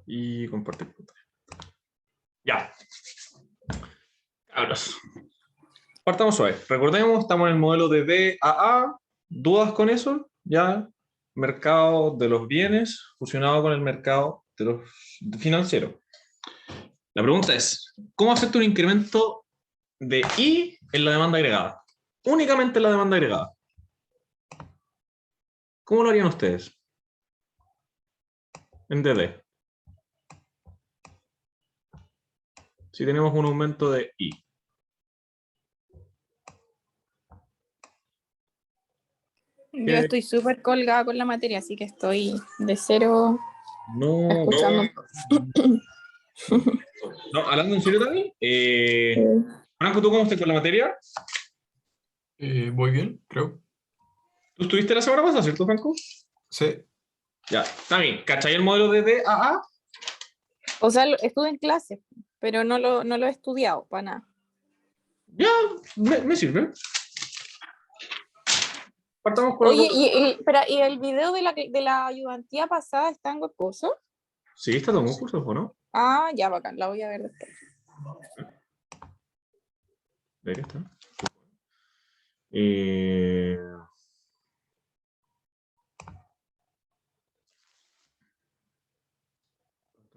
Y compartir pantalla. Ya. Cabros. Partamos suave. Recordemos, estamos en el modelo de DAA. ¿Dudas con eso? Ya. Mercado de los bienes fusionado con el mercado de los financieros. La pregunta es, ¿cómo afecta un incremento de I en la demanda agregada? Únicamente en la demanda agregada. ¿Cómo lo harían ustedes? En DD. Si tenemos un aumento de I. Yo estoy súper colgada con la materia, así que estoy de cero escuchando. No, hablando en serio también. Franco, ¿tú cómo estás con la materia? Voy bien, creo. ¿Tú estuviste la semana pasada, cierto, Franco? Sí. Ya, está bien. ¿Cachai el modelo de DAA? O sea, estuve en clase, pero no lo he estudiado para nada. Ya, me sirve. Partamos por Oye, algo. ¿y el video de la ayudantía pasada está en Webcourso? Sí, está todo un curso, ¿o no? Ah, ya, bacán, la voy a ver después. ¿De qué está?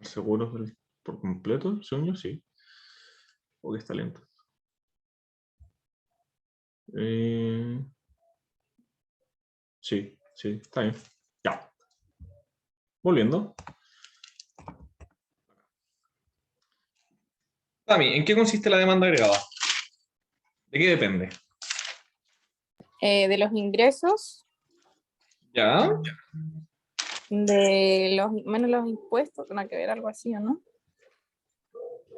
¿Seguros por completo? Según yo, sí. ¿O que está lento? Sí, está bien. Ya. Volviendo. Tami, ¿en qué consiste la demanda agregada? ¿De qué depende? De los ingresos, Ya. menos los impuestos, tiene que ver algo así, ¿o no?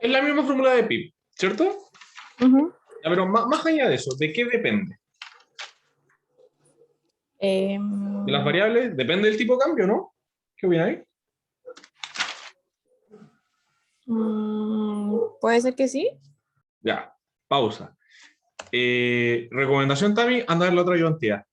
Es la misma fórmula de PIB, ¿cierto? Ya, pero más allá de eso, ¿de qué depende? ¿De las variables? Depende del tipo de cambio, ¿no? ¿Qué opináis? Puede ser que sí. Ya, pausa. Recomendación, Tami, anda a ver la otra ayudantía.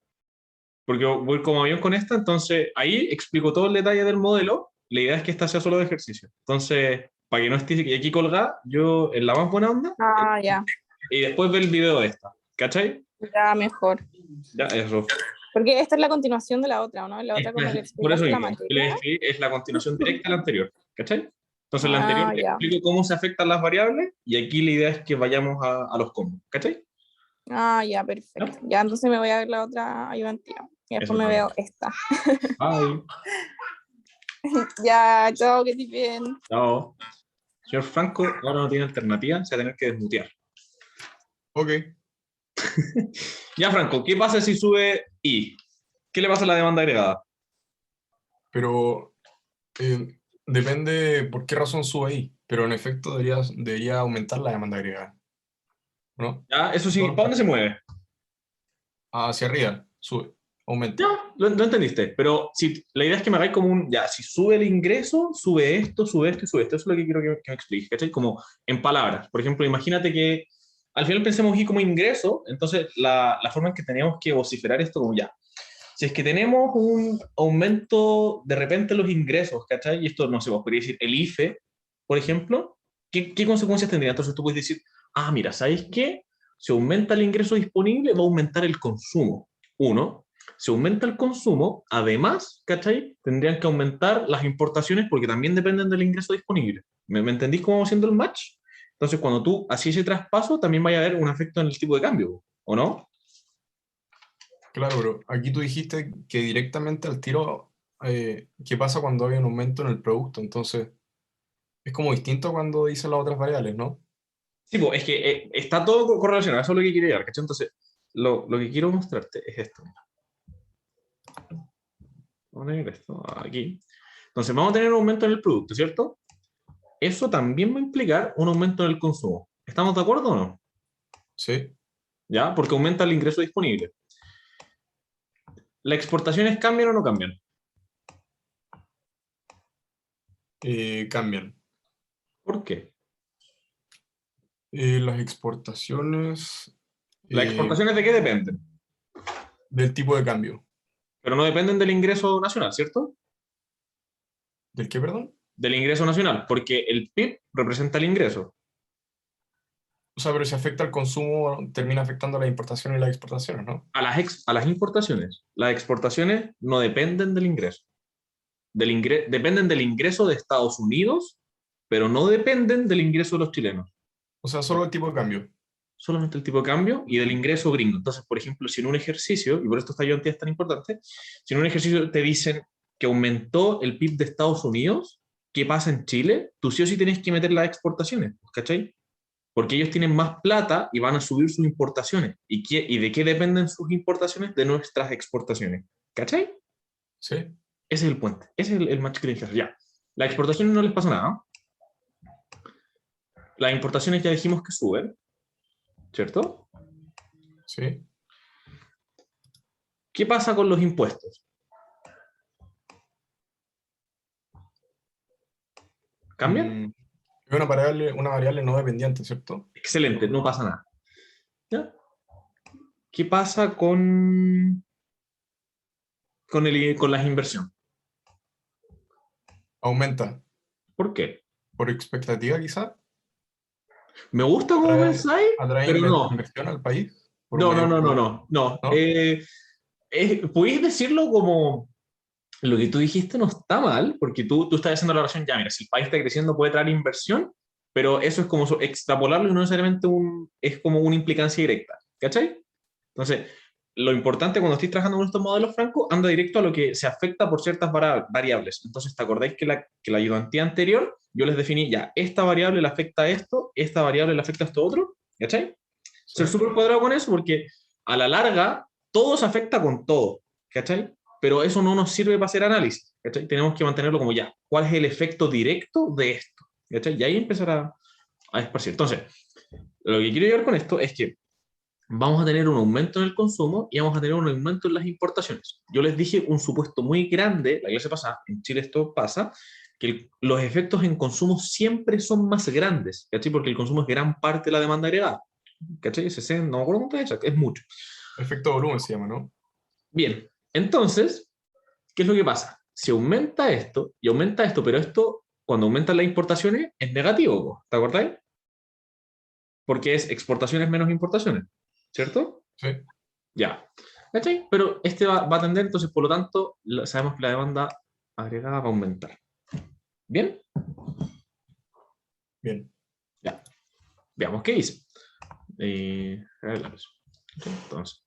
Porque voy como avión con esta, entonces ahí explico todo el detalle del modelo. La idea es que esta sea solo de ejercicio. Entonces, para que no esté aquí colgada, yo en la más buena onda, Ah, ya. y después ve el video de esta. ¿Cachai? Ya, mejor. Ya, eso. Porque esta es la continuación de la otra, ¿no? La otra como que Por eso explicaste la mismo, materia. es la continuación directa de la anterior. ¿Cachai? Entonces, en la anterior Ah, ya. explico cómo se afectan las variables y aquí la idea es que vayamos a los combos. ¿Cachai? Ah, ya, perfecto. Ya, entonces me voy a ver la otra ayudantía. Y después Eso me también. veo esta. Bye. Ya, chao, que estés bien. Chao. Señor Franco, ahora no tiene alternativa, se va a tener que desmutear. Ok. Ya, Franco, ¿qué pasa si sube I? ¿Qué le pasa a la demanda agregada? Pero depende por qué razón sube ahí. Pero en efecto debería aumentar la demanda agregada, ¿no? Ya, eso sí, No, ¿para dónde se mueve? hacia arriba, sube, aumenta. Ya, lo entendiste, pero si, la idea es que me hagáis como un, ya, si sube el ingreso, sube esto, sube esto y sube esto. Eso es lo que quiero que me expliques, ¿cachai? Como en palabras. Por ejemplo, imagínate que al final pensemos I como ingreso, entonces la forma en que teníamos que vociferar esto como ya. Si es que tenemos un aumento de repente en los ingresos, ¿cachai? Y esto, no sé, vos podríais decir el IFE, por ejemplo, ¿qué consecuencias tendría? Entonces tú puedes decir, ah, mira, ¿sabéis qué? Si aumenta el ingreso disponible, va a aumentar el consumo. Uno, si aumenta el consumo, además, ¿cachai? Tendrían que aumentar las importaciones porque también dependen del ingreso disponible. ¿Me entendís cómo va haciendo el match? Entonces, cuando tú haces ese traspaso, también vaya a haber un efecto en el tipo de cambio, ¿o no? Claro, pero aquí tú dijiste que directamente al tiro, ¿qué pasa cuando hay un aumento en el producto? Entonces, es como distinto cuando dice las otras variables, ¿no? Sí, pues, es que está todo correlacionado, eso es lo que quiero llegar, ¿cachai? Entonces, lo que quiero mostrarte es esto. Vamos a tener esto aquí. Entonces, vamos a tener un aumento en el producto, ¿cierto? Eso también va a implicar un aumento en el consumo. ¿Estamos de acuerdo o no? Sí, ¿Ya? Porque aumenta el ingreso disponible. ¿Las exportaciones cambian o no cambian? cambian. ¿Por qué? Las exportaciones ¿Las exportaciones de qué dependen? del tipo de cambio. Pero no dependen del ingreso nacional, ¿cierto? ¿Del qué, perdón? del ingreso nacional, porque el PIB representa el ingreso. O sea, pero si afecta al consumo, termina afectando a las importaciones y las exportaciones, ¿no? A las importaciones. Las exportaciones no dependen del ingreso. Dependen del ingreso de Estados Unidos, pero no dependen del ingreso de los chilenos. O sea, solo el tipo de cambio. Solamente el tipo de cambio y del ingreso gringo. Entonces, por ejemplo, si en un ejercicio, y por esto esta ayudantía es tan importante, si en un ejercicio te dicen que aumentó el PIB de Estados Unidos, ¿qué pasa en Chile? Tú sí o sí tienes que meter las exportaciones, ¿cachai? Porque ellos tienen más plata y van a subir sus importaciones. ¿Y de qué dependen sus importaciones? De nuestras exportaciones. ¿Cachai? Sí. Ese es el puente. Ese es el match que tienes que hacer. Ya. Las exportaciones no les pasa nada. Las importaciones ya dijimos que suben, ¿cierto? Sí. ¿Qué pasa con los impuestos? ¿Cambian? Es una variable no dependiente, ¿cierto? Excelente, no pasa nada. ¿Ya? ¿Qué pasa con las inversiones? Aumenta. ¿Por qué? Por expectativa, quizá. Me gusta cómo pensáis, Atrae pero no. inversión al país. Por un No, no, mayor no, no, consumo, no. No. ¿no? Podéis decirlo como lo que tú dijiste no está mal, porque tú estás haciendo la relación, ya, mira, si el país está creciendo puede traer inversión, pero eso es como extrapolarlo y no necesariamente es como una implicancia directa, ¿cachai? Entonces, lo importante cuando estés trabajando con estos modelos francos, anda directo a lo que se afecta por ciertas variables. Entonces, ¿te acordáis que la ayudantía anterior, yo les definí, ya, esta variable le afecta a esto, esta variable le afecta a esto otro, ¿cachai? Sí. Ser súper cuadrado con eso porque a la larga todo se afecta con todo, ¿cachai? Pero eso no nos sirve para hacer análisis, ¿cachai? Tenemos que mantenerlo como ya, ¿cuál es el efecto directo de esto? ¿Cachai? Y ahí empezar a esparcir. Entonces, lo que quiero llegar con esto es que vamos a tener un aumento en el consumo y vamos a tener un aumento en las importaciones. Yo les dije un supuesto muy grande, la clase pasada, en Chile esto pasa, que los efectos en consumo siempre son más grandes, ¿cachai? Porque el consumo es gran parte de la demanda agregada. ¿Cachai? No me acuerdo cuánto es mucho. Efecto volumen se llama, ¿no? Bien, entonces, ¿qué es lo que pasa? Si aumenta esto y aumenta esto, pero esto, cuando aumentan las importaciones, es negativo, ¿te acordáis? Porque es exportaciones menos importaciones, ¿cierto? Sí. Ya. ¿Cachai? Pero este va a tender, entonces, por lo tanto, sabemos que la demanda agregada va a aumentar. ¿Bien? Bien. Ya. Veamos qué dice. Entonces,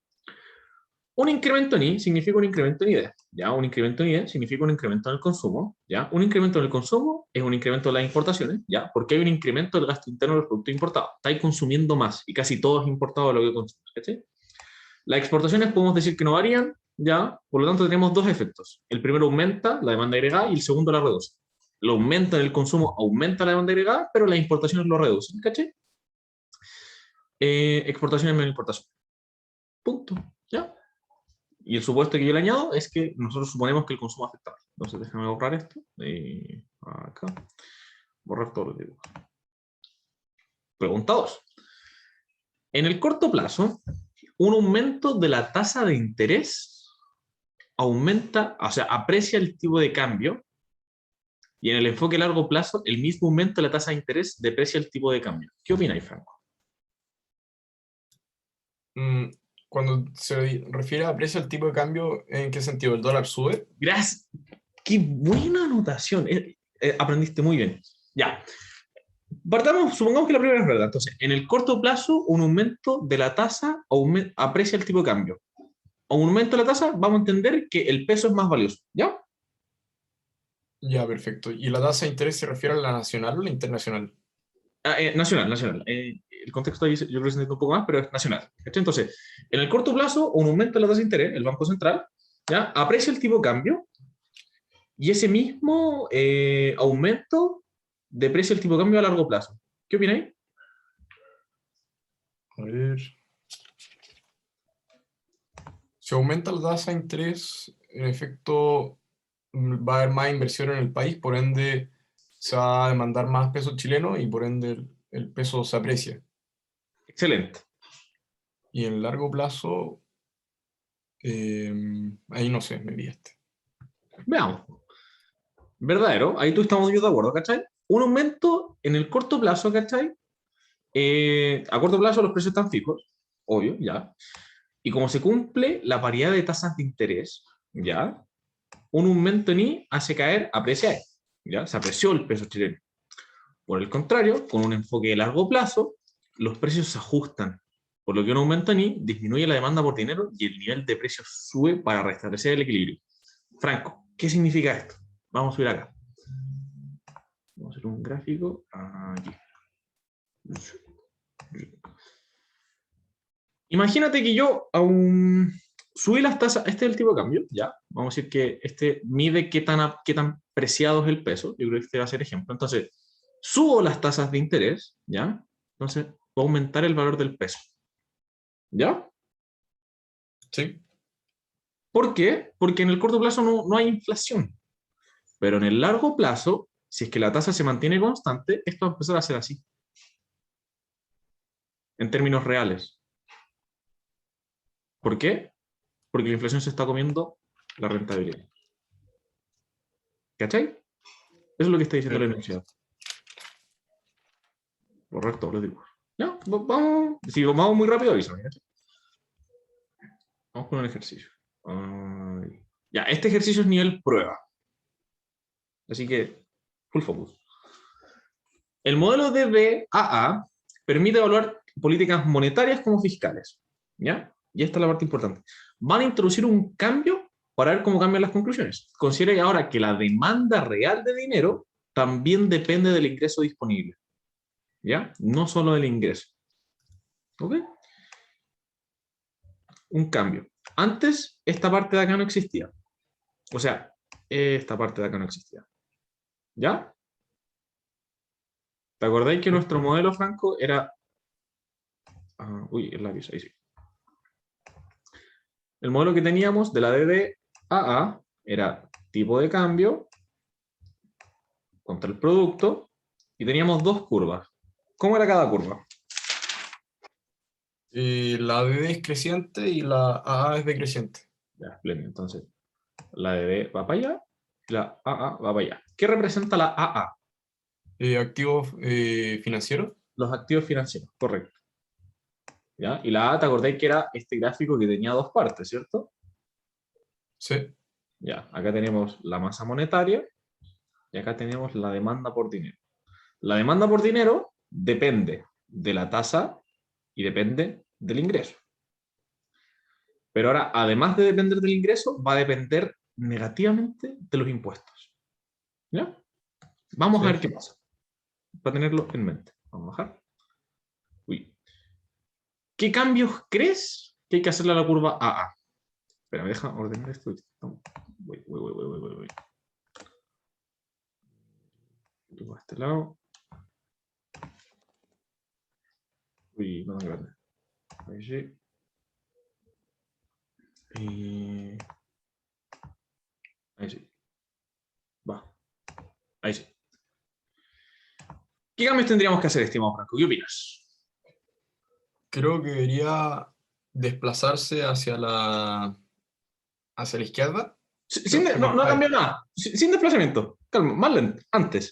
un incremento en I significa un incremento en ID. ¿Ya? Un incremento en ID significa un incremento en el consumo. ¿Ya? Un incremento en el consumo es un incremento de las importaciones. ¿Ya? Porque hay un incremento del gasto interno del producto importado. Estáis consumiendo más y casi todo es importado de lo que consumes. ¿Cachai? Las exportaciones podemos decir que no varían. ¿Ya? Por lo tanto, tenemos dos efectos. El primero aumenta la demanda agregada y el segundo la reduce. El aumento en el consumo aumenta la demanda agregada, pero las importaciones lo reducen. ¿Cachai? Exportaciones menos importaciones. Punto. ¿Ya? Y el supuesto que yo le añado es que nosotros suponemos que el consumo afecta. Entonces déjame borrar esto. Acá. Borrar todo lo que digo. Pregunta 2. En el corto plazo, un aumento de la tasa de interés aumenta, o sea, aprecia el tipo de cambio, y en el enfoque a largo plazo, el mismo aumento de la tasa de interés deprecia el tipo de cambio. ¿Qué opináis, Franco? Cuando se refiere a precio, el tipo de cambio, ¿en qué sentido? ¿El dólar sube? Gracias. Qué buena anotación. Aprendiste muy bien. Ya. Supongamos que la primera es verdad. Entonces, en el corto plazo, un aumento de la tasa aprecia el tipo de cambio. A un aumento de la tasa, vamos a entender que el peso es más valioso. ¿Ya? Ya, perfecto. ¿Y la tasa de interés se refiere a la nacional o la internacional? Nacional, nacional. El contexto ahí yo creo que se entiende un poco más, pero es nacional. ¿Cachai? Entonces, en el corto plazo, un aumento de la tasa de interés, el Banco Central, ¿ya? Aprecia el tipo de cambio y ese mismo aumento deprecia el tipo de cambio a largo plazo. ¿Qué opináis? A ver. Si aumenta la tasa de interés, en efecto, va a haber más inversión en el país, por ende se va a demandar más peso chileno y por ende el peso se aprecia. Excelente. Y en largo plazo, ahí no sé, me pillaste. Veamos. verdadero, ahí tú estamos yo de acuerdo, ¿cachai? Un aumento en el corto plazo, ¿cachai? A corto plazo los precios están fijos, obvio, ya. Y como se cumple la paridad de tasas de interés, ya, un aumento en I hace caer a precio, ya, se apreció el peso chileno. Por el contrario, con un enfoque de largo plazo, los precios se ajustan, por lo que un aumento en I disminuye la demanda por dinero y el nivel de precios sube para restablecer el equilibrio. Franco, ¿qué significa esto? Vamos a subir acá. Vamos a hacer un gráfico aquí. Imagínate que yo subí las tasas, este es el tipo de cambio, ya. Vamos a decir que este mide qué tan preciado es el peso. Yo creo que este va a ser ejemplo. Entonces, subo las tasas de interés, ¿ya? Entonces, va a aumentar el valor del peso. ¿Ya? Sí. ¿Por qué? Porque en el corto plazo no hay inflación. Pero en el largo plazo, si es que la tasa se mantiene constante, esto va a empezar a ser así. En términos reales. ¿Por qué? Porque la inflación se está comiendo la rentabilidad. ¿Cachai? Eso es lo que está diciendo la universidad. Correcto, lo digo. Ya, vamos. Si vamos muy rápido, avísame. Vamos con el ejercicio. Ya, este ejercicio es nivel prueba. Así que, full focus. El modelo de BAA permite evaluar políticas monetarias como fiscales. ¿Ya? Y esta es la parte importante. Van a introducir un cambio para ver cómo cambian las conclusiones. Considere ahora que la demanda real de dinero también depende del ingreso disponible. ¿Ya? No solo del ingreso. ¿Ok? Un cambio. Antes, esta parte de acá no existía. O sea, esta parte de acá no existía. ¿Ya? ¿Te acordáis que nuestro modelo, Franco, era... uy, el lápiz, ahí sí. El modelo que teníamos de la DDAA era tipo de cambio contra el producto y teníamos dos curvas. ¿Cómo era cada curva? La DD es creciente y la AA es decreciente. Ya, espléndido. Entonces, la DD va para allá y la AA va para allá. ¿Qué representa la AA? Activos financieros. Los activos financieros, correcto. ¿Ya? Y la A, ¿te acordáis que era este gráfico que tenía dos partes, cierto? Sí. Ya, acá tenemos la masa monetaria y acá tenemos la demanda por dinero. La demanda por dinero depende de la tasa y depende del ingreso. Pero ahora, además de depender del ingreso, va a depender negativamente de los impuestos. ¿Ya? Vamos a ver qué pasa. Para tenerlo en mente. Vamos a bajar. Uy. ¿Qué cambios crees que hay que hacerle a la curva AA? Espera, me deja ordenar esto. Voy. A este lado. Uy, no tan grande. Ahí sí. Ahí sí. Va. Ahí sí. ¿Qué cambios tendríamos que hacer, estimado Franco? ¿Qué opinas? Creo que debería desplazarse hacia la izquierda. No ha cambiado nada. Sin desplazamiento. Calma, más lento. Antes.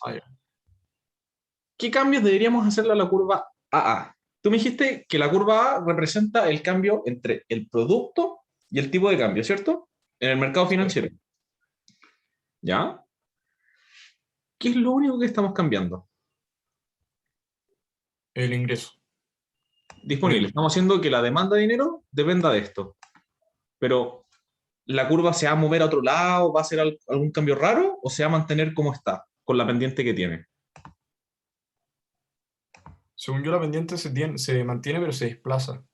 ¿Qué cambios deberíamos hacerle a la curva AA? Tú me dijiste que la curva A representa el cambio entre el producto y el tipo de cambio, ¿cierto? En el mercado financiero. ¿Ya? ¿Qué es lo único que estamos cambiando? El ingreso. Disponible. Estamos haciendo que la demanda de dinero dependa de esto. Pero, ¿la curva se va a mover a otro lado? ¿Va a hacer algún cambio raro? ¿O se va a mantener como está, con la pendiente que tiene? Según yo, la pendiente se mantiene, pero se desplaza.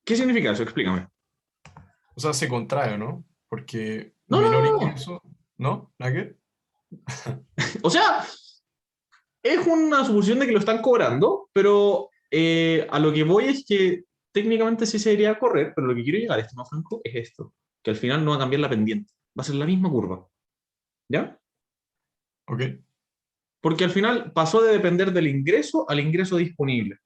¿Qué significa eso? Explícame. O sea, se contrae, ¿no? Porque No. ingreso... ¿No? ¿Nada que? O sea, es una suposición de que lo están cobrando, pero a lo que voy es que técnicamente sí se debería correr, pero lo que quiero llegar, estimado Franco, es esto, que al final no va a cambiar la pendiente, va a ser la misma curva. ¿Ya? Ok. Porque al final pasó de depender del ingreso al ingreso disponible.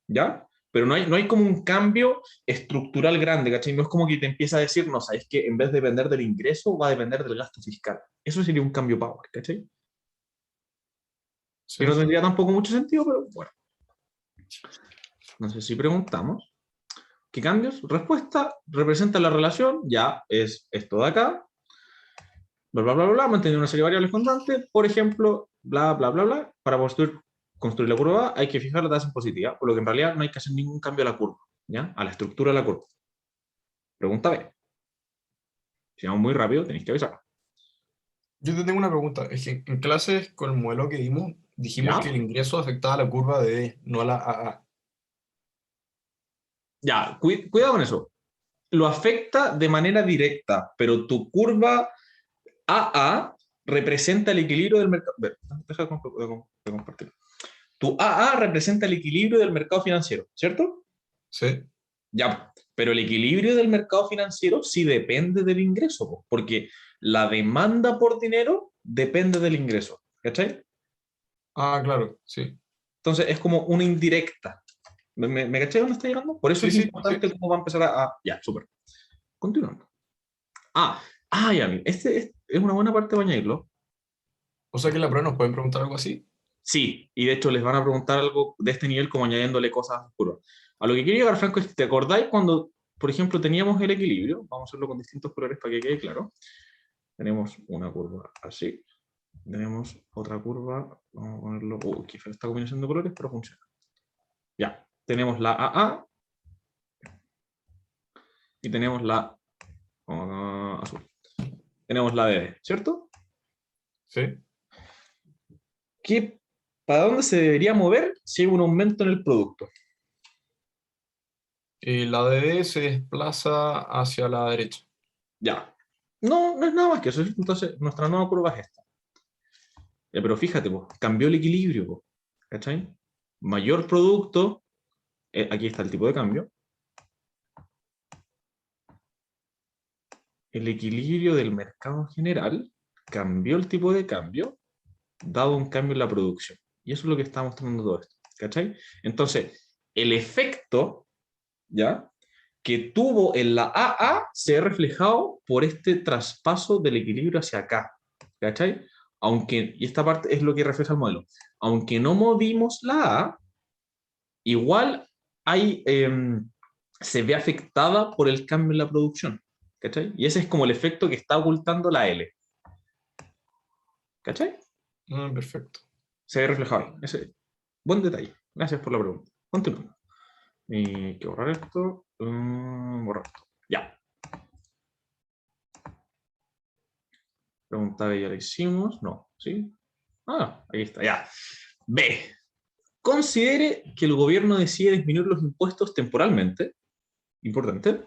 ¿Ya? pero no hay como un cambio estructural grande, ¿cachai? No es como que te empieza a decir, no, sabes que en vez de depender del ingreso, va a depender del gasto fiscal. Eso sería un cambio power, ¿cachai? Sí. Que no tendría tampoco mucho sentido, pero bueno. No sé si preguntamos. ¿Qué cambios? Respuesta, representa la relación, ya es esto de acá, bla, bla, bla, bla, manteniendo una serie de variables constantes, por ejemplo, bla, bla, bla, bla, para construir la curva A hay que fijar la tasa en positiva, por lo que en realidad no hay que hacer ningún cambio a la curva, ¿ya? A la estructura de la curva. Pregunta B. Si vamos muy rápido, tenéis que avisar. Yo te tengo una pregunta. Es que en clases con el modelo que dimos, dijimos ¿Ya? que el ingreso afectaba a la curva de D, no a la AA. Ya, cuidado con eso. Lo afecta de manera directa, pero tu curva AA representa el equilibrio del mercado. Deja de compartir. Tu AA representa el equilibrio del mercado financiero, ¿cierto? Sí. Ya, pero el equilibrio del mercado financiero sí depende del ingreso, porque la demanda por dinero depende del ingreso, ¿cachai? Ah, claro, sí. Entonces es como una indirecta. ¿Me cachai dónde está llegando? Por eso Sí, es sí, sí. importante cómo va a empezar ya, súper. Continuando. Ya, es una buena parte para añadirlo. O sea que en la prueba nos pueden preguntar algo así. Sí, y de hecho les van a preguntar algo de este nivel como añadiéndole cosas a curvas. A lo que quiero llegar, Franco, es que te acordáis cuando, por ejemplo, teníamos el equilibrio, vamos a hacerlo con distintos colores para que quede claro. Tenemos una curva así, tenemos otra curva, vamos a ponerlo, qué fea esta combinación de colores, pero funciona. Ya, tenemos la AA y tenemos la azul. Tenemos la DD, ¿cierto? Sí. ¿Para dónde se debería mover si hay un aumento en el producto? La DD se desplaza hacia la derecha. Ya. No es nada más que eso. Entonces, nuestra nueva curva es esta. Ya, pero fíjate, pues, cambió el equilibrio, pues, ¿cachai? Mayor producto, aquí está el tipo de cambio. El equilibrio del mercado en general cambió el tipo de cambio, dado un cambio en la producción. Y eso es lo que está mostrando todo esto, ¿cachai? Entonces, el efecto, ¿ya? Que tuvo en la AA se ve reflejado por este traspaso del equilibrio hacia acá, ¿cachai? Aunque, y esta parte es lo que refleja el modelo, aunque no movimos la A, igual hay, se ve afectada por el cambio en la producción, ¿cachai? Y ese es como el efecto que está ocultando la L, ¿cachai? Perfecto. Se ve reflejado ahí. Ese, buen detalle. Gracias por la pregunta. Continuamos. Hay que borrar esto. Borrar esto. Ya. Pregunta B ya la hicimos. No, ¿sí? Ahí está, ya. B. Considere que el gobierno decide disminuir los impuestos temporalmente, importante,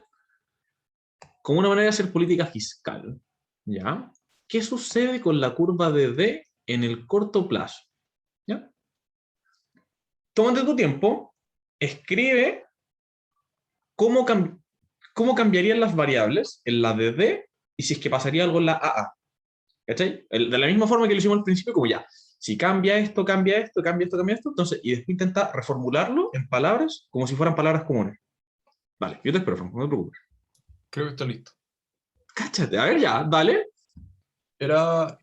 como una manera de hacer política fiscal. ¿Ya? ¿Qué sucede con la curva de D en el corto plazo? ¿Ya? Tómate tu tiempo, escribe cómo, cómo cambiarían las variables en la de D y si es que pasaría algo en la AA. ¿Cachai? De la misma forma que lo hicimos al principio, como ya, si cambia esto, cambia esto, cambia esto, cambia esto, entonces, y después intenta reformularlo en palabras como si fueran palabras comunes. Vale, yo te espero, Franco, no te preocupes. Creo que está listo. Cáchate, a ver ya, dale. Era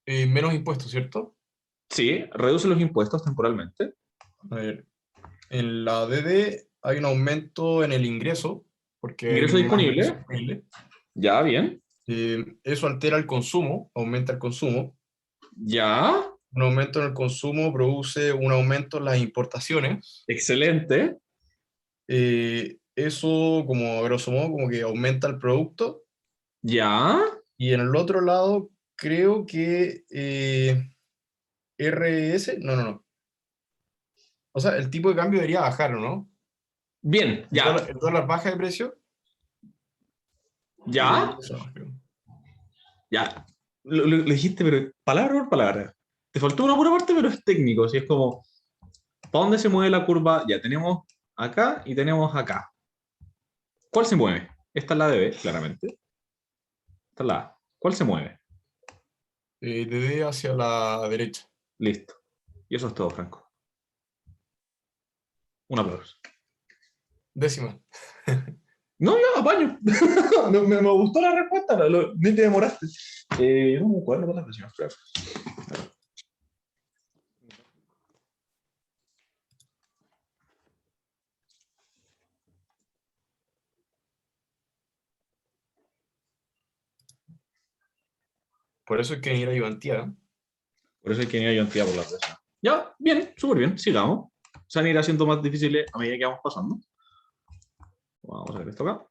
menos impuestos, ¿cierto? Sí, reduce los impuestos temporalmente. A ver, en la DD hay un aumento en el ingreso, porque hay Ingreso más ingreso disponible, disponible. ya, bien. Eso altera el consumo, aumenta el consumo. Ya, Un aumento en el consumo produce un aumento en las importaciones. excelente. Eso, como a grosso modo, como que aumenta el producto. Ya, Y en el otro lado, creo que RS, no. O sea, el tipo de cambio debería bajar, ¿no? bien, ya, El dólar baja de precio y el ya, ingreso baja, creo. ya. Lo dijiste, pero palabra por palabra. Te faltó una pura parte, pero es técnico. Así es como, ¿para dónde se mueve la curva? Ya tenemos acá y tenemos acá. ¿Cuál se mueve? Esta es la de B, claramente. Esta es la A. ¿Cuál se mueve? De D hacia la derecha. Listo. Y eso es todo, Franco. Un aplauso. Décima. No, ya, apaño. me gustó la respuesta, ni te demoraste. No, un cuaderno con las décimas, claro. Por eso hay que ir a ayudantía. Por eso hay que ir a ayudantía por las décimas. Ya, bien, súper bien, sigamos. Se van a ir haciendo más difíciles a medida que vamos pasando. Vamos a ver esto acá.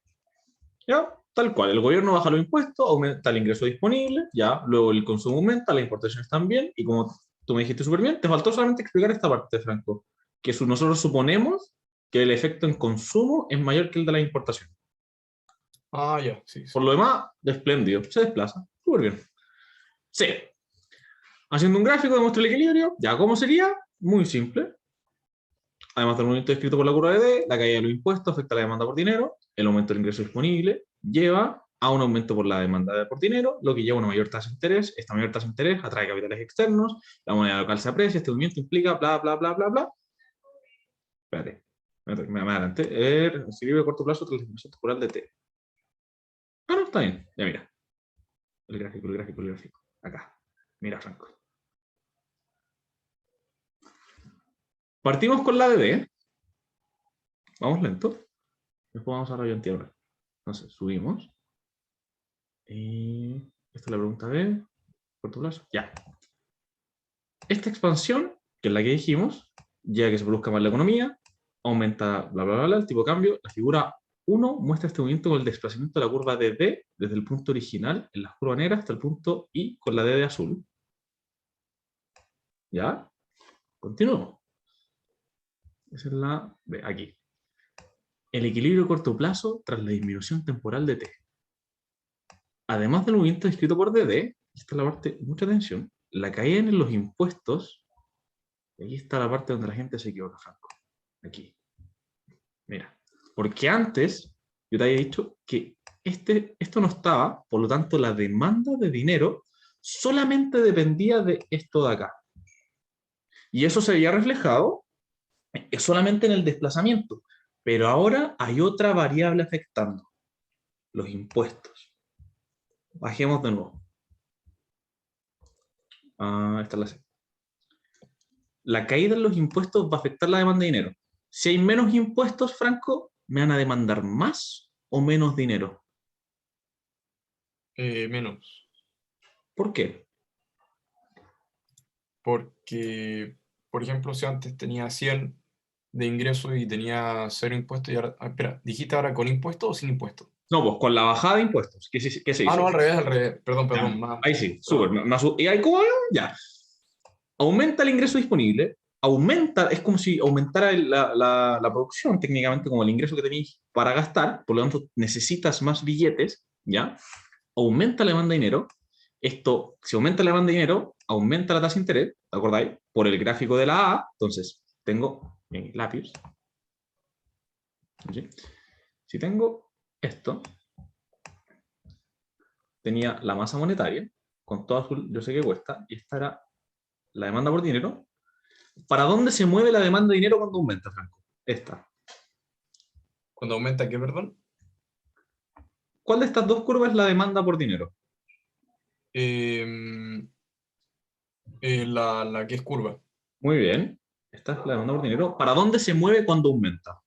Ya, tal cual. El gobierno baja los impuestos, aumenta el ingreso disponible, ya, luego el consumo aumenta, las importaciones también, y como tú me dijiste súper bien, te faltó solamente explicar esta parte, Franco, que nosotros suponemos que el efecto en consumo es mayor que el de la importación. Ah, ya, sí. Por lo demás, espléndido, se desplaza, súper bien. Sí. Haciendo un gráfico demuestra el equilibrio, ya, ¿cómo sería? Muy simple. Además del movimiento descrito por la curva de D, la caída de los impuestos afecta a la demanda por dinero, el aumento del ingreso disponible lleva a un aumento por la demanda por dinero, lo que lleva a una mayor tasa de interés. Esta mayor tasa de interés atrae capitales externos, la moneda local se aprecia, este movimiento implica bla, bla, bla, bla, bla. Espérate, me adelanté. El equilibrio a corto plazo tras la disminución temporal de T. Ah, no, está bien. Ya mira. El gráfico. Acá. Mira, Franco. Partimos con la de D. Vamos lento. Después vamos a la ayudantía. Entonces, subimos. Y esta es la pregunta B. Corto plazo. Ya. Esta expansión, que es la que dijimos, ya que se produzca más la economía, aumenta bla, bla, bla, bla, el tipo de cambio. La figura 1 muestra este movimiento con el desplazamiento de la curva de D desde el punto original en la curva negra hasta el punto I con la D de azul. ¿Ya? Continuamos. Esa es la B, aquí. El equilibrio a corto plazo tras la disminución temporal de T. Además del movimiento descrito por DD, esta es la parte, mucha atención, la caída en los impuestos, y aquí está la parte donde la gente se equivoca, Franco. Aquí. Mira, porque antes yo te había dicho que esto no estaba, por lo tanto la demanda de dinero solamente dependía de esto de acá. Y eso se veía reflejado solamente en el desplazamiento. Pero ahora hay otra variable afectando, los impuestos. Bajemos de nuevo. Esta es la C. La caída en los impuestos va a afectar la demanda de dinero. Si hay menos impuestos, Franco, ¿me van a demandar más o menos dinero? Menos. ¿Por qué? Porque, por ejemplo, si antes tenía 100 de ingreso y tenía 0 impuestos, y ahora, espera, ¿dijiste ahora con impuestos o sin impuestos? No, pues con la bajada de impuestos. ¿Qué se Ah, hizo? no, al revés. Perdón, Ya, más. ahí sí, súper. Perdón. ¿Y ahí cómo? Ya. Aumenta el ingreso disponible, aumenta, es como si aumentara la producción, técnicamente, como el ingreso que tenéis para gastar, por lo tanto necesitas más billetes, ¿ya? Aumenta la demanda de dinero. Esto, si aumenta la demanda de dinero, aumenta la tasa de interés, ¿te acordáis? Por el gráfico de la A, entonces tengo mi lápiz. ¿Sí? Si tengo esto, tenía la masa monetaria, con todo azul, yo sé que cuesta, y esta era la demanda por dinero. ¿Para dónde se mueve la demanda de dinero cuando aumenta, Franco? Esta. ¿Cuando aumenta qué, perdón? ¿Cuál de estas dos curvas es la demanda por dinero? La que es curva. Muy bien. Esta es la demanda por dinero. ¿Para dónde se mueve cuando aumenta?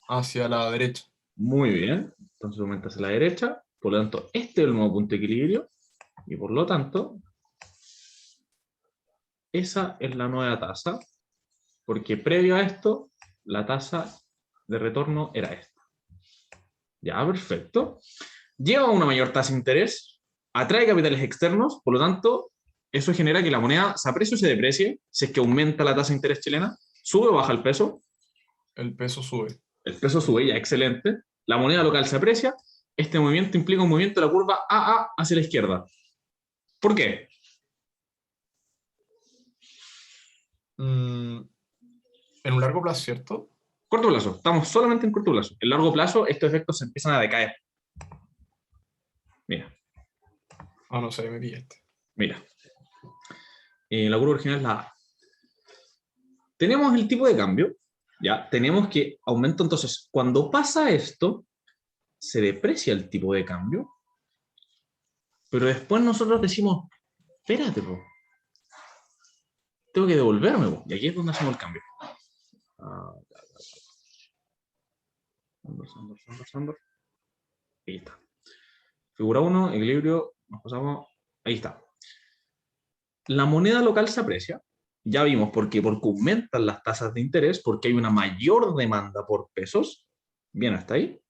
Hacia la derecha. Muy bien. Entonces aumenta hacia la derecha. Por lo tanto, este es el nuevo punto de equilibrio. Y por lo tanto, esa es la nueva tasa. Porque previo a esto, la tasa de retorno era esta. Ya, perfecto. Lleva a una mayor tasa de interés, atrae capitales externos, por lo tanto, eso genera que la moneda se aprecie o se deprecie. Si es que aumenta la tasa de interés chilena, sube o baja el peso. El peso sube. El peso sube, ya, excelente. La moneda local se aprecia. Este movimiento implica un movimiento de la curva AA hacia la izquierda. ¿Por qué? En un largo plazo, ¿cierto? Corto plazo. Estamos solamente en corto plazo. En largo plazo, estos efectos se empiezan a decaer. Mira. Ah, no sé, me pillaste. Mira. La curva original es la A. tenemos el tipo de cambio, ya, tenemos que aumenta, entonces, cuando pasa esto, se deprecia el tipo de cambio, pero después nosotros decimos, espérate, po, tengo que devolverme, po, y aquí es donde hacemos el cambio. Ahí está. Figura 1, equilibrio, nos pasamos, ahí está. La moneda local se aprecia, ya vimos por qué, porque aumentan las tasas de interés, porque hay una mayor demanda por pesos, bien hasta ahí.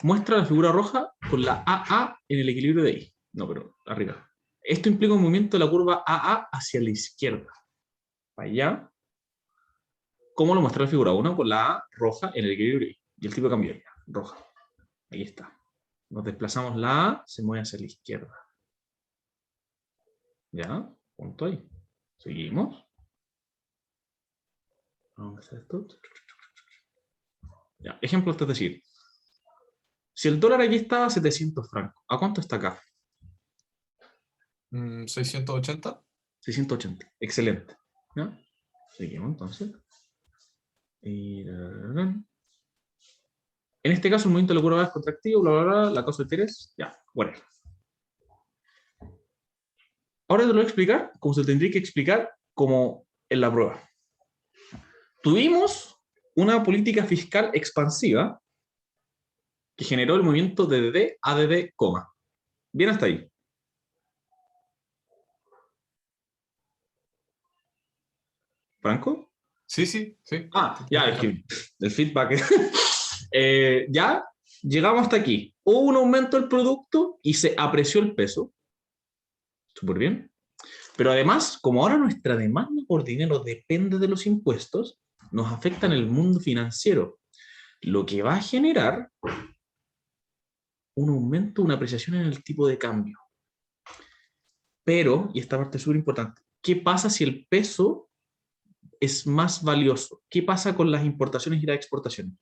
Muestra la figura roja con la AA en el equilibrio de I. No, pero arriba. Esto implica un movimiento de la curva AA hacia la izquierda. Para allá. ¿Cómo lo muestra la figura 1? Con la A roja en el equilibrio I. Y el tipo de cambio ya, roja. Ahí está. Nos desplazamos la A, se mueve hacia la izquierda. ¿Ya? Punto ahí. Seguimos. ¿Dónde está esto? Ya, ejemplo, es decir, si el dólar aquí estaba a 700 francos, ¿a cuánto está acá? 680. 680. Excelente. ¿Ya? Seguimos entonces. En este caso, el movimiento de la curva es contractivo, bla, bla, bla, la causa de interés, ya, bueno. Ahora te lo voy a explicar como se tendría que explicar como en la prueba. Tuvimos una política fiscal expansiva que generó el movimiento de DD a DD, coma. Bien hasta ahí. ¿Franco? Sí, sí, sí. Ya, es que el feedback. Ya, llegamos hasta aquí. Hubo un aumento del producto y se apreció el peso. Súper bien. Pero además, como ahora nuestra demanda por dinero depende de los impuestos, nos afecta en el mundo financiero, lo que va a generar un aumento, una apreciación en el tipo de cambio. Pero, y esta parte es súper importante, ¿qué pasa si el peso es más valioso? ¿Qué pasa con las importaciones y las exportaciones?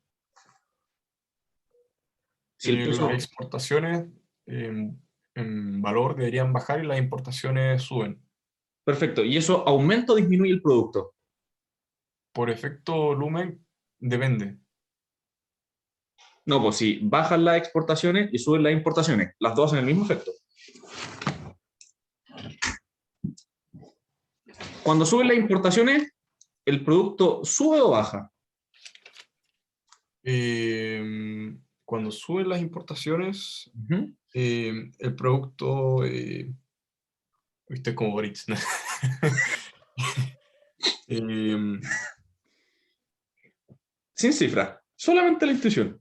Si el peso... Las exportaciones en valor deberían bajar y las importaciones suben. Perfecto. ¿Y eso aumenta o disminuye el producto? Por efecto lumen, depende. No, pues si bajan las exportaciones y suben las importaciones, las dos hacen el mismo efecto. Cuando suben las importaciones, ¿el producto sube o baja? Cuando suben las importaciones, el producto, viste como Boris, ¿no? Sin cifra, solamente la intuición.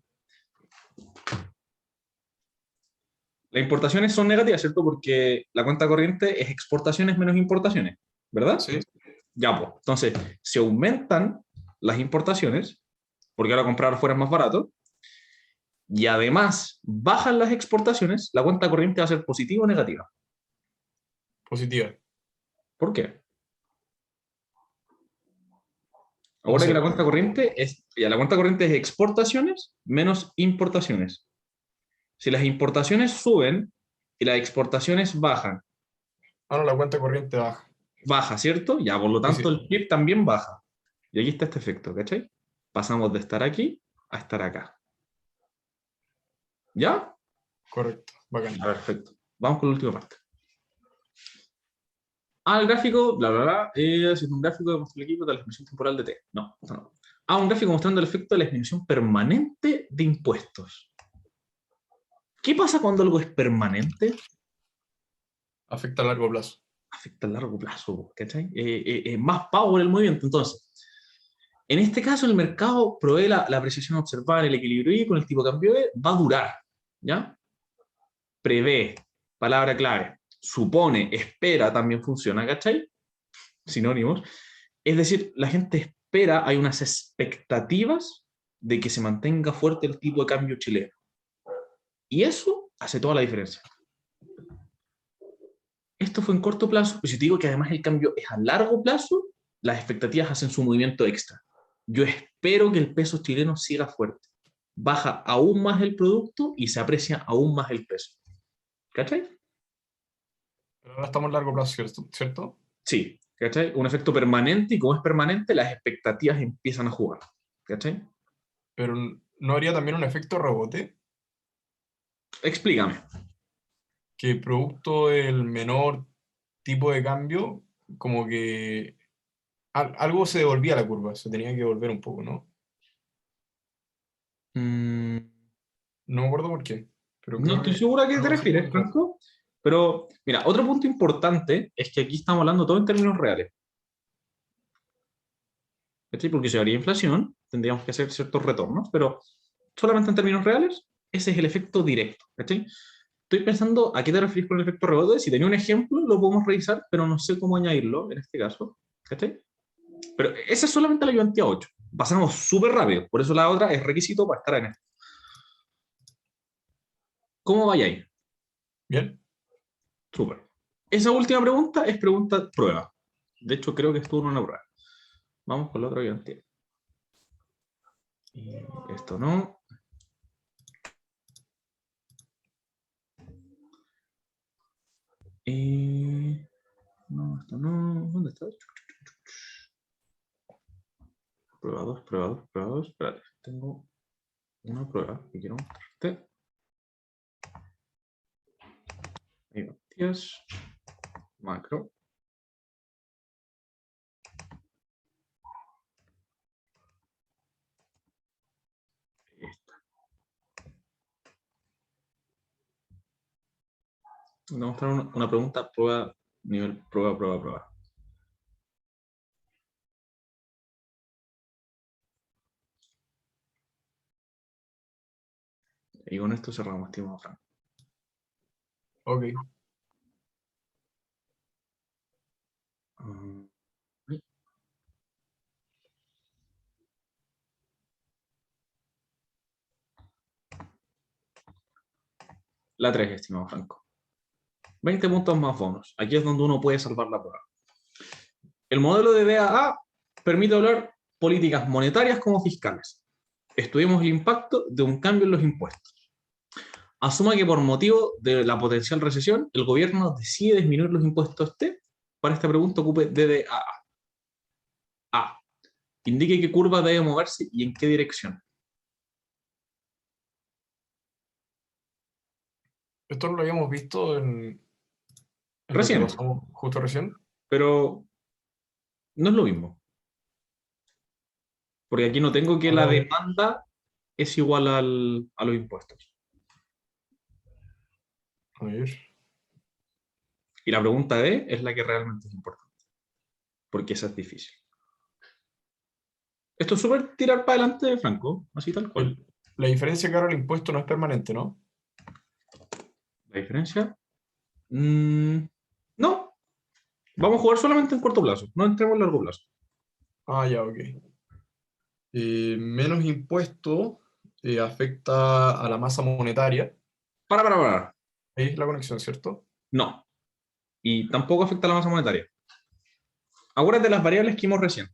Las importaciones son negativas, ¿cierto? Porque la cuenta corriente es exportaciones menos importaciones, ¿verdad? Sí. Ya, pues. Entonces, si aumentan las importaciones, porque ahora comprar afuera es más barato, y además bajan las exportaciones, la cuenta corriente va a ser positiva o negativa. Positiva. ¿Por qué? Ahora que la cuenta corriente es, ya, la cuenta corriente es exportaciones menos importaciones. Si las importaciones suben y las exportaciones bajan. No, la cuenta corriente baja. Baja, ¿cierto? Ya, por lo tanto, sí. el PIB también baja. Y aquí está este efecto, ¿cachai? Pasamos de estar aquí a estar acá. ¿Ya? Correcto, bacán. Ya, perfecto. Vamos con la última parte. El gráfico, bla, bla, bla, es un gráfico que muestra el equipo de la disminución temporal de T. No, no. Un gráfico mostrando el efecto de la disminución permanente de impuestos. ¿Qué pasa cuando algo es permanente? Afecta a largo plazo. Afecta a largo plazo, ¿cachai? Más power el movimiento. Entonces, en este caso, el mercado provee la apreciación observada en el equilibrio y con el tipo de cambio E va a durar, ¿ya? Prevé, palabra clave, supone, espera, también funciona, ¿cachai? Sinónimos. Es decir, la gente espera, hay unas expectativas de que se mantenga fuerte el tipo de cambio chileno. Y eso hace toda la diferencia. Esto fue en corto plazo, pero si te digo que además el cambio es a largo plazo, las expectativas hacen su movimiento extra. Yo espero que el peso chileno siga fuerte. Baja aún más el producto y se aprecia aún más el peso. ¿Cachai? Pero ahora estamos a largo plazo, ¿cierto? Sí. ¿cachai? Un efecto permanente, y como es permanente, las expectativas empiezan a jugar, ¿cachai? Pero ¿no haría también un efecto rebote? Explícame. Que producto del menor tipo de cambio, como que algo se devolvía a la curva, se tenía que devolver un poco, ¿no? Mm, No me acuerdo por qué, pero no creo estoy que seguro a qué te algo así refieres, puede ser. Franco, pero mira, otro punto importante es que aquí estamos hablando todo en términos reales, ¿cachai? Porque si habría inflación, tendríamos que hacer ciertos retornos, pero solamente en términos reales, ese es el efecto directo, ¿cachai? Estoy pensando a qué te refieres con el efecto rebote. Si tenía un ejemplo, lo podemos revisar, pero no sé cómo añadirlo en este caso, ¿cachai? Pero esa es solamente la ayudantía 8. Pasamos súper rápido, por eso la otra es requisito para estar en esto. ¿Cómo vaya ahí? Bien, Súper. Esa última pregunta es pregunta prueba. De hecho, creo que estuvo en una prueba. Vamos con la otra ayudantía. Y esto no. No, esto no. ¿Dónde está? Prueba 2, prueba 2, prueba 2. Espérate, tengo una prueba que quiero mostrarte. Ayudantías. Macro. Esta. Voy a mostrar una pregunta prueba, nivel prueba, prueba, prueba. Y con esto cerramos, estimado Frank. ok. Mm, La 3, estimado Franco. 20 puntos más bonos. Aquí es donde uno puede salvar la prueba. El modelo de DAA permite hablar políticas monetarias como fiscales. Estudiemos el impacto de un cambio en los impuestos. Asuma que por motivo de la potencial recesión, el gobierno decide disminuir los impuestos T. Para esta pregunta ocupe DDAA. A. Indique qué curva debe moverse y en qué dirección. Esto lo habíamos visto en lo que Recién, pasamos justo recién. pero no es lo mismo. Porque aquí no tengo que la Ah, demanda es igual a los impuestos. a ver. Y la pregunta D es la que realmente es importante, porque esa es difícil. Esto es súper tirar para adelante, Franco, así tal cual. La diferencia que ahora el impuesto no es permanente, ¿no? La diferencia, no, vamos a jugar solamente en corto plazo, no entremos en largo plazo. Ah, ya, ok. Menos impuesto afecta a la masa monetaria. Para. Ahí es la conexión, ¿cierto? No, y tampoco afecta a la masa monetaria. Acuérdate de las variables que vimos recién.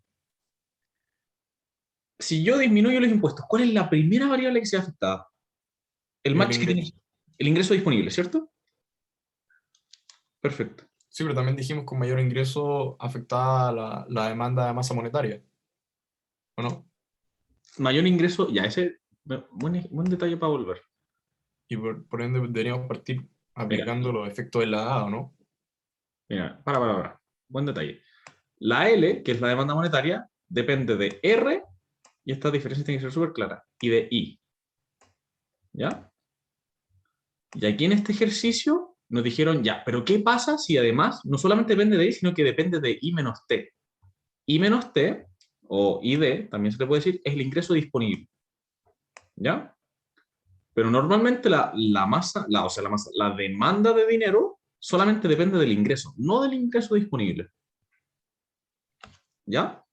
Si yo disminuyo los impuestos, ¿cuál es la primera variable que se ve afectada? El El match que tiene ingreso. el ingreso disponible, ¿cierto? Perfecto. Sí, pero también dijimos que con mayor ingreso afecta la demanda de masa monetaria, ¿o no? Mayor ingreso, ya, ese, buen detalle para volver. Y por ende deberíamos partir Mira, aplicando los efectos de la A, ¿o no? mira, para. Buen detalle. La L, que es la demanda monetaria, depende de R, y esta diferencia tiene que ser súper clara, y de I. ¿Ya? Y aquí en este ejercicio nos dijeron, ya, pero ¿qué pasa si además no solamente depende de I, sino que depende de I menos T? I menos T, o ID, también se le puede decir, es el ingreso disponible. ¿Ya? Pero normalmente la demanda de dinero solamente depende del ingreso, no del ingreso disponible. ¿Ya?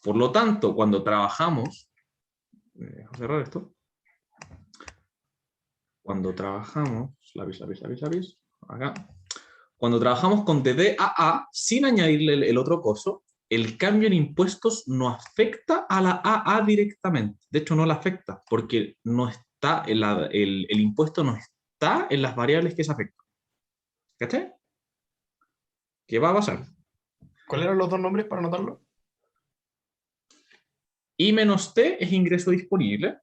Por lo tanto, cuando trabajamos, voy a cerrar esto, cuando trabajamos, lápiz, acá, cuando trabajamos con DDAA sin añadirle el otro coso, el cambio en impuestos no afecta a la AA directamente. De hecho, no la afecta porque no está el impuesto no está en las variables que se afectan. ¿Cachai? ¿Qué va a pasar? ¿Cuáles eran los dos nombres para anotarlo? I menos T es ingreso disponible.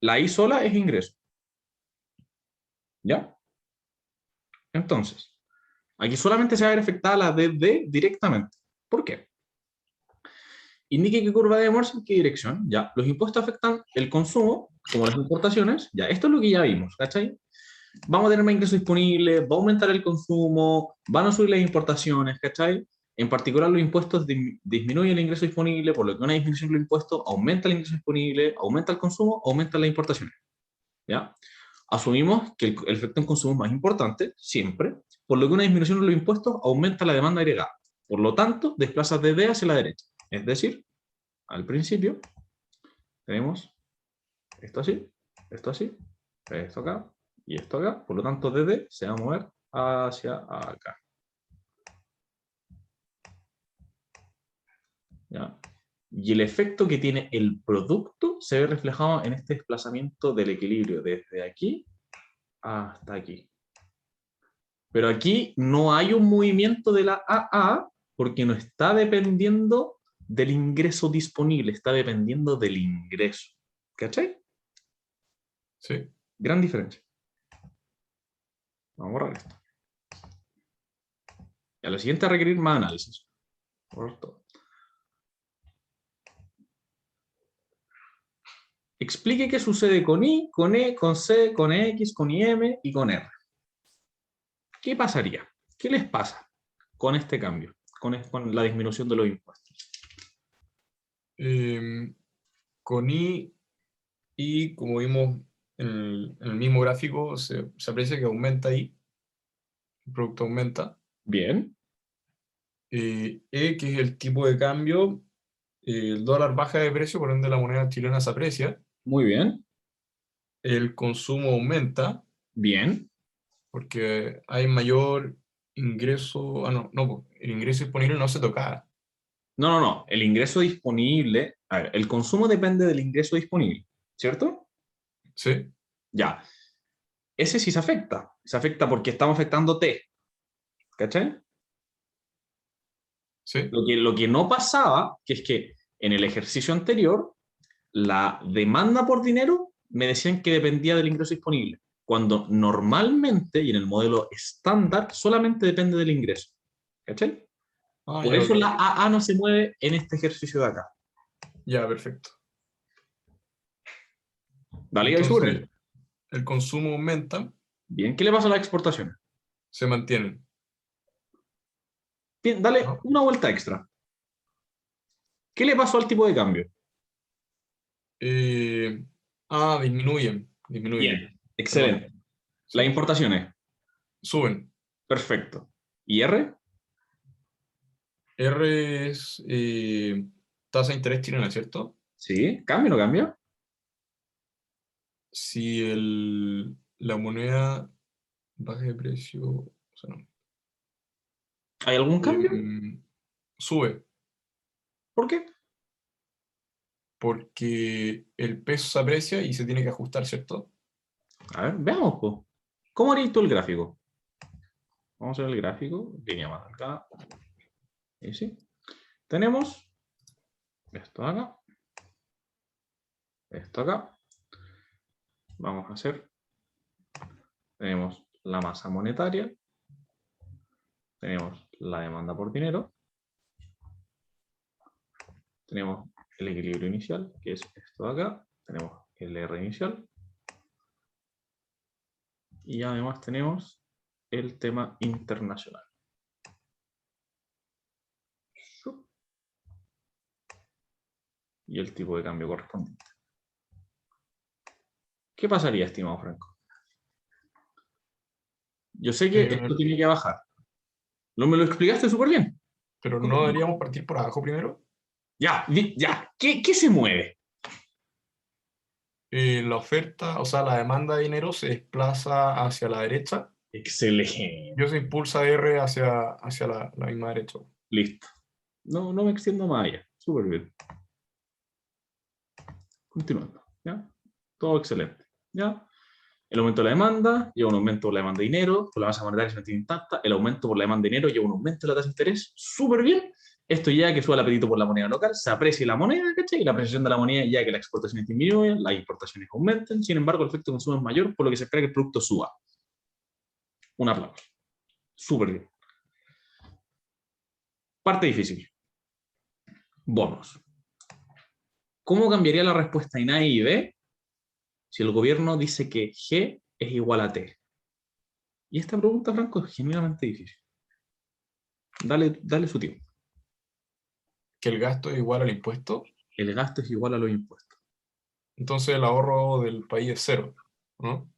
La I sola es ingreso. ¿Ya? Entonces, aquí solamente se va a ver afectada la DD directamente. ¿Por qué? Indique qué curva debe moverse en qué dirección. Ya, los impuestos afectan el consumo, como las importaciones. Ya, esto es lo que ya vimos, ¿cachai? Vamos a tener más ingresos disponibles, va a aumentar el consumo, van a subir las importaciones, ¿cachai? En particular, los impuestos disminuyen el ingreso disponible, por lo que una disminución de los impuestos aumenta el ingreso disponible, aumenta el consumo, aumenta las importaciones. ¿Ya? Asumimos que el efecto en consumo es más importante, siempre, por lo que una disminución de los impuestos aumenta la demanda agregada. Por lo tanto, desplaza DD hacia la derecha. Es decir, al principio, tenemos esto así, esto así, esto acá y esto acá. Por lo tanto, DD se va a mover hacia acá. ¿Ya? Y el efecto que tiene el producto se ve reflejado en este desplazamiento del equilibrio desde aquí hasta aquí. Pero aquí no hay un movimiento de la AA porque no está dependiendo del ingreso disponible, está dependiendo del ingreso. ¿Cachai? Sí. Gran diferencia. Vamos a borrar esto. Y a lo siguiente a requerir más análisis. Borrar todo. Explique qué sucede con I, con E, con C, con X, con IM y con R. ¿Qué pasaría? ¿Qué les pasa con este cambio? Con la disminución de los impuestos. Con I, como vimos en el mismo gráfico, se aprecia que aumenta I, el producto aumenta. Bien. Que es el tipo de cambio, el dólar baja de precio, por ende la moneda chilena se aprecia. Muy bien. El consumo aumenta, Bien. porque hay mayor ingreso. No, el ingreso disponible no se tocaba. No. El ingreso disponible, a ver, el consumo depende del ingreso disponible, ¿cierto? ¿Sí? Ya. Ese sí se afecta. Se afecta porque estamos afectando T. ¿Cachai? ¿Sí? Lo que no pasaba, que es que en el ejercicio anterior, la demanda por dinero me decían que dependía del ingreso disponible, cuando normalmente y en el modelo estándar solamente depende del ingreso. ¿Cachai? Ah, Por ya, eso ok. la AA no se mueve en este ejercicio de acá. Ya, perfecto. Dale, ahí súper Entonces, bien. el consumo aumenta, Bien, ¿qué le pasa a las exportaciones? se mantienen. Bien, dale ¿No? una vuelta extra. ¿Qué le pasó al tipo de cambio? Eh, disminuyen, Bien, perdón. excelente. Las Sí. importaciones, Suben. perfecto. ¿Y R? R es tasa de interés chilena, ¿cierto? Sí, ¿cambia o no cambia? Si la moneda baja de precio, o sea, no, ¿Hay algún cambio? sube, ¿Por qué? porque el peso se aprecia y se tiene que ajustar, ¿cierto? A ver, veamos, pues. ¿Cómo harías tú el gráfico? Vamos a ver el gráfico, línea más acá. Y sí. Tenemos esto acá, esto acá. Vamos a hacer, tenemos la masa monetaria, tenemos la demanda por dinero, tenemos el equilibrio inicial, que es esto de acá, tenemos el R inicial, y además tenemos el tema internacional. Y el tipo de cambio correspondiente. ¿Qué pasaría, estimado Franco? Yo sé que esto Eh, tiene que bajar. No me lo explicaste súper bien. pero no Continúa. deberíamos partir por abajo primero. Ya, ya. ¿Qué se mueve? La oferta, o sea, la demanda de dinero se desplaza hacia la derecha Excelente. y eso impulsa R hacia la misma derecha. Listo. No me extiendo más allá. Súper bien. Continuando. ¿Ya? Todo excelente. ¿Ya? El aumento de la demanda lleva un aumento por la demanda de dinero, por la masa monetaria se mantiene intacta, el aumento por la demanda de dinero lleva un aumento de la tasa de interés, súper bien. Esto ya que sube el apetito por la moneda local, se aprecie la moneda, ¿cachai? Y la apreciación de la moneda ya que las exportaciones disminuyen, las importaciones aumenten, sin embargo el efecto de consumo es mayor, por lo que se espera que el producto suba. Un aplauso. Súper bien. Parte difícil. Bonos. ¿Cómo cambiaría la respuesta en A y B si el gobierno dice que G es igual a T? Y esta pregunta, Franco, es genuinamente difícil. Dale su tiempo. Que el gasto es igual al impuesto. El gasto es igual a los impuestos. Entonces el ahorro del país es cero, ¿no?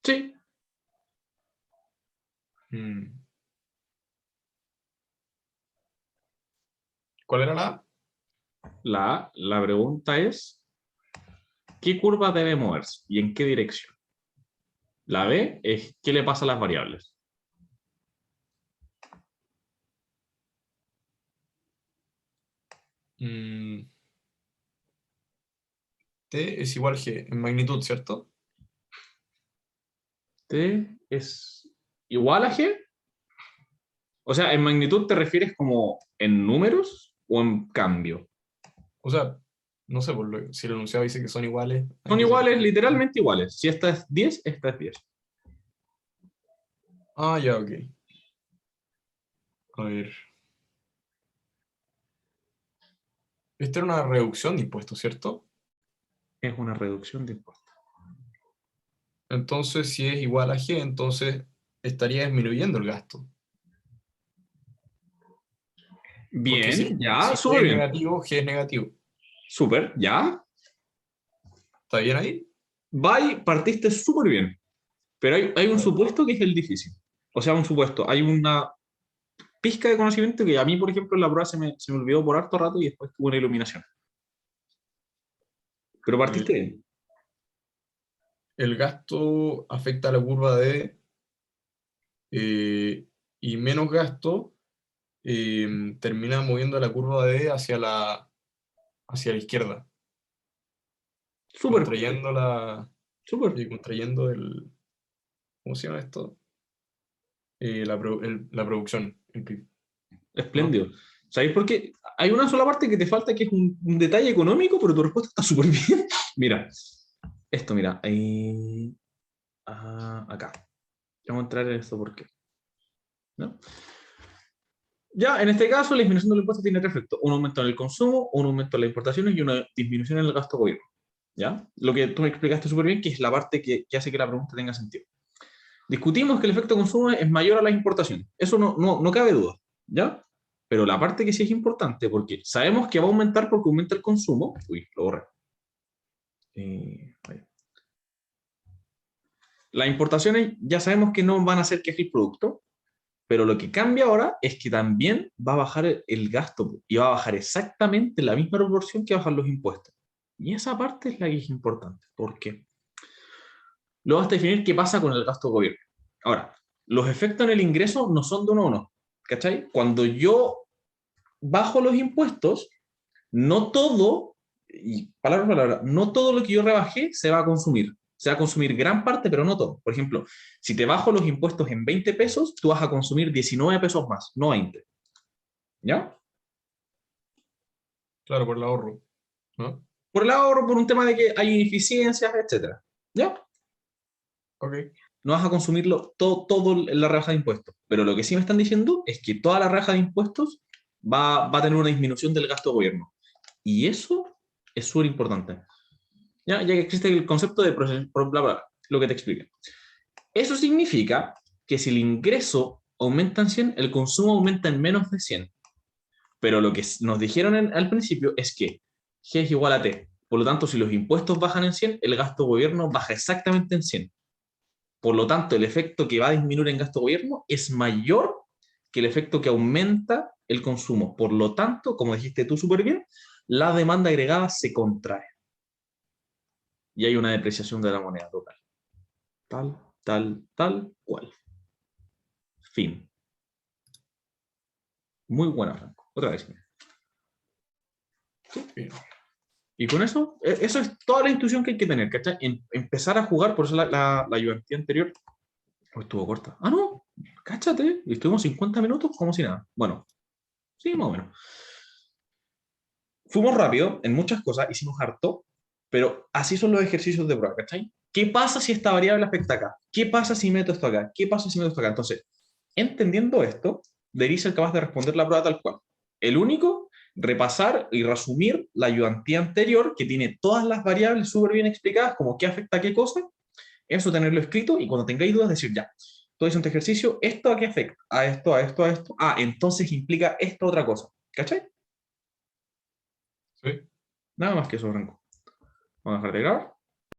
Sí. ¿Cuál era la A? La pregunta es, ¿qué curva debe moverse y en qué dirección? La B es, ¿qué le pasa a las variables? T es igual a G, en magnitud, ¿cierto? T es igual a G. O sea, ¿en magnitud te refieres como en números o en cambio? O sea, no sé, si el enunciado dice que son iguales, ¿a Son qué se iguales, refiere? literalmente iguales. Si esta es 10, esta es 10. Ah, ya, ok. A ver. Esta era una reducción de impuestos, ¿cierto? Es una reducción de impuestos. Entonces, si es igual a G, entonces estaría disminuyendo el gasto. Porque Bien, ya, si G súper es bien. negativo, G es negativo. Súper, ya. ¿Está bien ahí? Partiste súper bien. Pero hay un supuesto que es el difícil. O sea, un supuesto. Hay una pizca de conocimiento que a mí, por ejemplo, en la prueba se me olvidó por harto rato y después tuve una iluminación. Pero partiste bien. El gasto afecta a la curva de y menos gasto termina moviendo la curva de hacia la izquierda, Súper, contrayendo súper. contrayendo ¿cómo se llama esto? La producción, el PIB, ¿no? Espléndido. ¿Sabéis por qué? Hay una sola parte que te falta que es un detalle económico, pero tu respuesta está súper bien. Mira, esto, mira. Acá. Vamos a entrar en esto por qué. ¿No? Ya, en este caso, la disminución del impuesto tiene tres efectos. Un aumento en el consumo, un aumento en las importaciones y una disminución en el gasto gobierno. ¿Ya? Lo que tú me explicaste súper bien, que es la parte que hace que la pregunta tenga sentido. Discutimos que el efecto consumo es mayor a las importaciones. Eso no cabe duda. ¿Ya? Pero la parte que sí es importante, porque sabemos que va a aumentar porque aumenta el consumo. Uy, lo borré. Las importaciones ya sabemos que no van a hacer que el producto, pero lo que cambia ahora es que también va a bajar el gasto y va a bajar exactamente la misma proporción que bajan los impuestos. Y esa parte es la que es importante. ¿Por qué? Luego vas a definir qué pasa con el gasto de gobierno. Ahora, los efectos en el ingreso no son de uno a uno. ¿Cachai? Cuando yo bajo los impuestos, no todo, y palabra por palabra, no todo lo que yo rebajé se va a consumir. Se va a consumir gran parte, pero no todo. Por ejemplo, si te bajo los impuestos en 20 pesos, tú vas a consumir 19 pesos más, no 20. ¿Ya? Claro, por el ahorro, ¿no? Por el ahorro, por un tema de que hay ineficiencias, etcétera. ¿Ya? Ok. No vas a consumirlo todo en la rebaja de impuestos. Pero lo que sí me están diciendo es que toda la rebaja de impuestos va a tener una disminución del gasto de gobierno. Y eso es súper importante. Ya que existe el concepto de bla, bla, bla, lo que te expliqué. Eso significa que si el ingreso aumenta en 100, el consumo aumenta en menos de 100. Pero lo que nos dijeron al principio es que G es igual a T. Por lo tanto, si los impuestos bajan en 100, el gasto de gobierno baja exactamente en 100. Por lo tanto, el efecto que va a disminuir en gasto de gobierno es mayor que el efecto que aumenta el consumo. Por lo tanto, como dijiste tú súper bien, la demanda agregada se contrae. Y hay una depreciación de la moneda local. Tal cual. Fin. Muy buena, Franco. Otra vez. Bien. Y con eso, eso es toda la intuición que hay que tener, ¿cachai? Empezar a jugar, por eso la ayudantía anterior estuvo corta. Ah, no, cáchate, estuvimos 50 minutos como si nada. Bueno, sí, más o menos. Fuimos rápido en muchas cosas, hicimos harto, pero así son los ejercicios de prueba, ¿cachai? ¿Qué pasa si esta variable afecta acá? ¿Qué pasa si meto esto acá? ¿Qué pasa si meto esto acá? Entonces, entendiendo esto, debería ser capaz de responder la prueba tal cual. El único, repasar y resumir la ayudantía anterior, que tiene todas las variables súper bien explicadas, como qué afecta a qué cosa, eso tenerlo escrito, y cuando tengáis dudas, decir ya, todo es un ejercicio, ¿esto a qué afecta? A esto, a esto, a esto. Ah, entonces implica esta otra cosa. ¿Cachai? Sí. Nada más que eso, Franco. Vamos a dejar de grabar.